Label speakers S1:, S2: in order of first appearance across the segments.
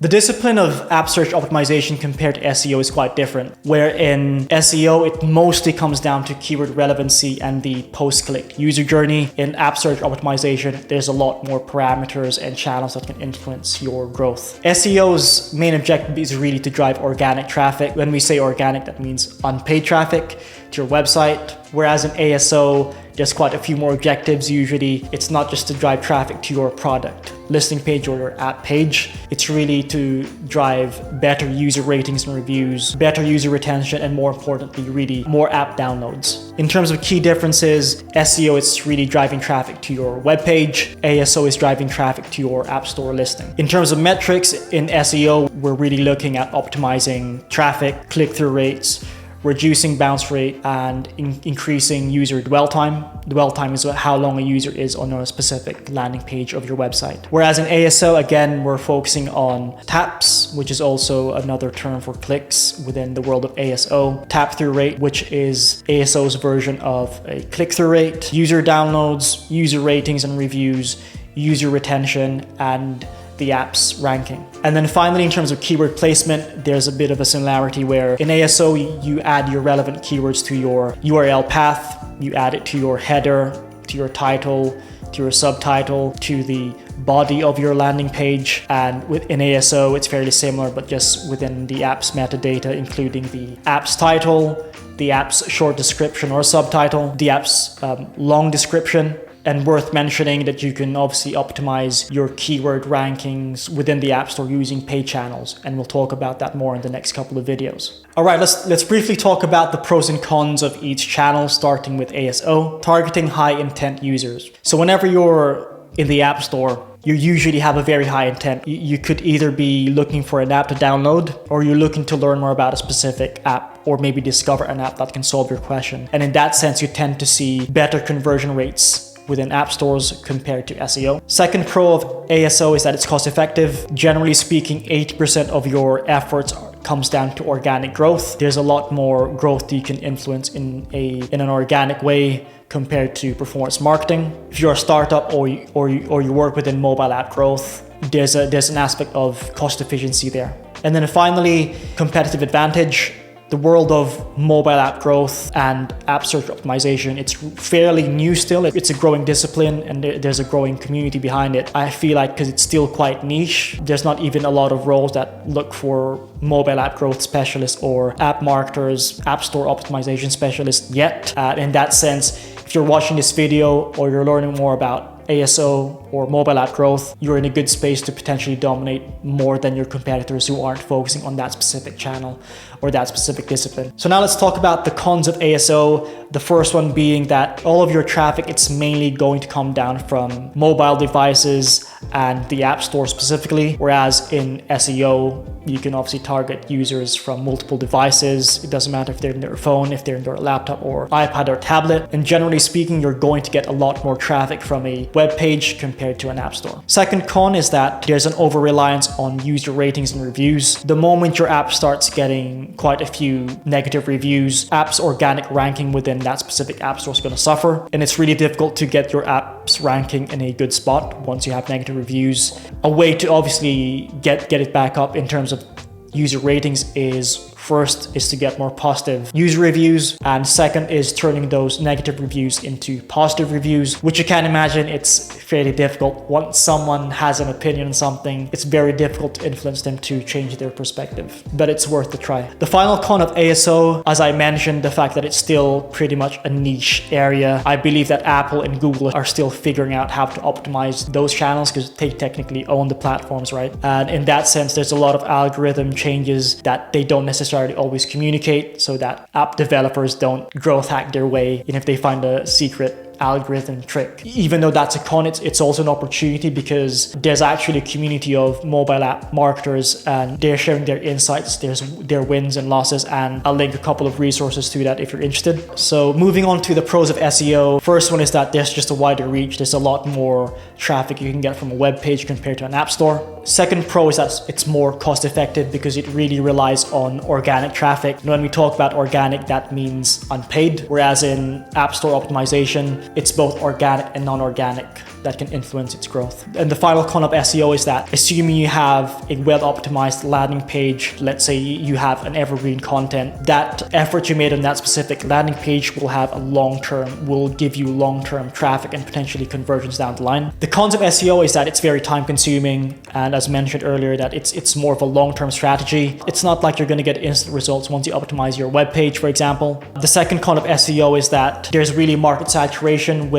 S1: The discipline of app search optimization compared to SEO is quite different, where in SEO, it mostly comes down to keyword relevancy and the post-click user journey. In app search optimization, there's a lot more parameters and channels that can influence your growth. SEO's main objective is really to drive organic traffic. When we say organic, that means unpaid traffic to your website. Whereas in ASO, there's quite a few more objectives. Usually, it's not just to drive traffic to your product listing page or your app page. It's really to drive better user ratings and reviews, better user retention, and more importantly, really more app downloads. In terms of key differences, SEO is really driving traffic to your web page. ASO is driving traffic to your app store listing. In terms of metrics, in SEO, we're really looking at optimizing traffic, click-through rates, reducing bounce rate, and increasing user dwell time. Dwell time is how long a user is on a specific landing page of your website. Whereas in ASO, again, we're focusing on TAPs, which is also another term for clicks within the world of ASO. Tap through rate, which is ASO's version of a click-through rate, user downloads, user ratings and reviews, user retention, and the app's ranking. And then finally, in terms of keyword placement, there's a bit of a similarity where in ASO, you add your relevant keywords to your URL path, you add it to your header, to your title, to your subtitle, to the body of your landing page. And within ASO, it's fairly similar, but just within the app's metadata, including the app's title, the app's short description or subtitle, the app's long description. And worth mentioning that you can obviously optimize your keyword rankings within the App Store using paid channels. And we'll talk about that more in the next couple of videos. All right, let's briefly talk about the pros and cons of each channel, starting with ASO, targeting high intent users. So whenever you're in the App Store, you usually have a very high intent. You could either be looking for an app to download, or you're looking to learn more about a specific app, or maybe discover an app that can solve your question. And in that sense, you tend to see better conversion rates within app stores compared to SEO. Second pro of ASO is that it's cost effective. Generally speaking, 80% of your efforts comes down to organic growth. There's a lot more growth that you can influence in an organic way compared to performance marketing. If you're a startup or you work within mobile app growth, there's an aspect of cost efficiency there. And then finally, competitive advantage. The world of mobile app growth and app search optimization, it's fairly new still. It's a growing discipline and there's a growing community behind it. I feel like because it's still quite niche, there's not even a lot of roles that look for mobile app growth specialists or app marketers, app store optimization specialists yet. In that sense, if you're watching this video or you're learning more about ASO or mobile app growth, you're in a good space to potentially dominate more than your competitors who aren't focusing on that specific channel or that specific discipline. So now let's talk about the cons of ASO. The first one being that all of your traffic, it's mainly going to come down from mobile devices and the App Store specifically, whereas in SEO, you can obviously target users from multiple devices. It doesn't matter if they're in their phone, if they're in their laptop or iPad or tablet. And generally speaking, you're going to get a lot more traffic from a web page compared to an app store. Second con is that there's an over-reliance on user ratings and reviews. The moment your app starts getting quite a few negative reviews, app's organic ranking within that specific app store is going to suffer. And it's really difficult to get your app's ranking in a good spot once you have negative reviews. A way to obviously get it back up in terms of user ratings is first is to get more positive user reviews, and second is turning those negative reviews into positive reviews, which you can imagine it's fairly difficult. Once someone has an opinion on something, it's very difficult to influence them to change their perspective, but it's worth the try. The final con of ASO, as I mentioned, the fact that it's still pretty much a niche area. I believe that Apple and Google are still figuring out how to optimize those channels because they technically own the platforms, right? And in that sense, there's a lot of algorithm changes that they don't necessarily always communicate so that app developers don't growth hack their way. And if they find a secret algorithm trick, even though that's a con, it's also an opportunity because there's actually a community of mobile app marketers and they're sharing their insights, their wins and losses, and I'll link a couple of resources to that if you're interested. So moving on to the pros of SEO. First one is that there's just a wider reach. There's a lot more traffic you can get from a web page compared to an app store. Second pro is that it's more cost effective because it really relies on organic traffic. And when we talk about organic, that means unpaid, whereas in app store optimization, it's both organic and non-organic that can influence its growth. And the final con of SEO is that, assuming you have a well-optimized landing page, let's say you have an evergreen content, that effort you made on that specific landing page will give you long-term traffic and potentially conversions down the line. The cons of SEO is that it's very time-consuming, and as mentioned earlier, that it's more of a long-term strategy. It's not like you're going to get instant results once you optimize your web page, for example. The second con of SEO is that there's really market saturation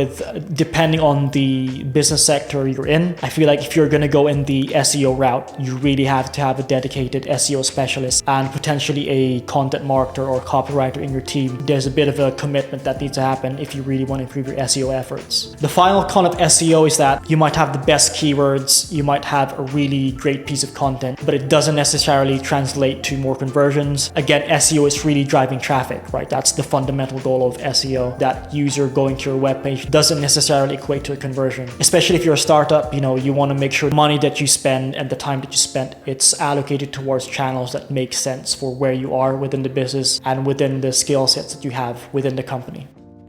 S1: depending on the business sector you're in. I feel like if you're going to go in the SEO route, you really have to have a dedicated SEO specialist and potentially a content marketer or copywriter in your team. There's a bit of a commitment that needs to happen if you really want to improve your SEO efforts. The final con of SEO is that you might have the best keywords, you might have a really great piece of content, but it doesn't necessarily translate to more conversions. Again, SEO is really driving traffic, right? That's the fundamental goal of SEO. That user going to your webpage doesn't necessarily equate to a conversion. Especially if you're a startup, you want to make sure the money that you spend and the time that you spend, it's allocated towards channels that make sense for where you are within the business and within the skill sets that you have within the company.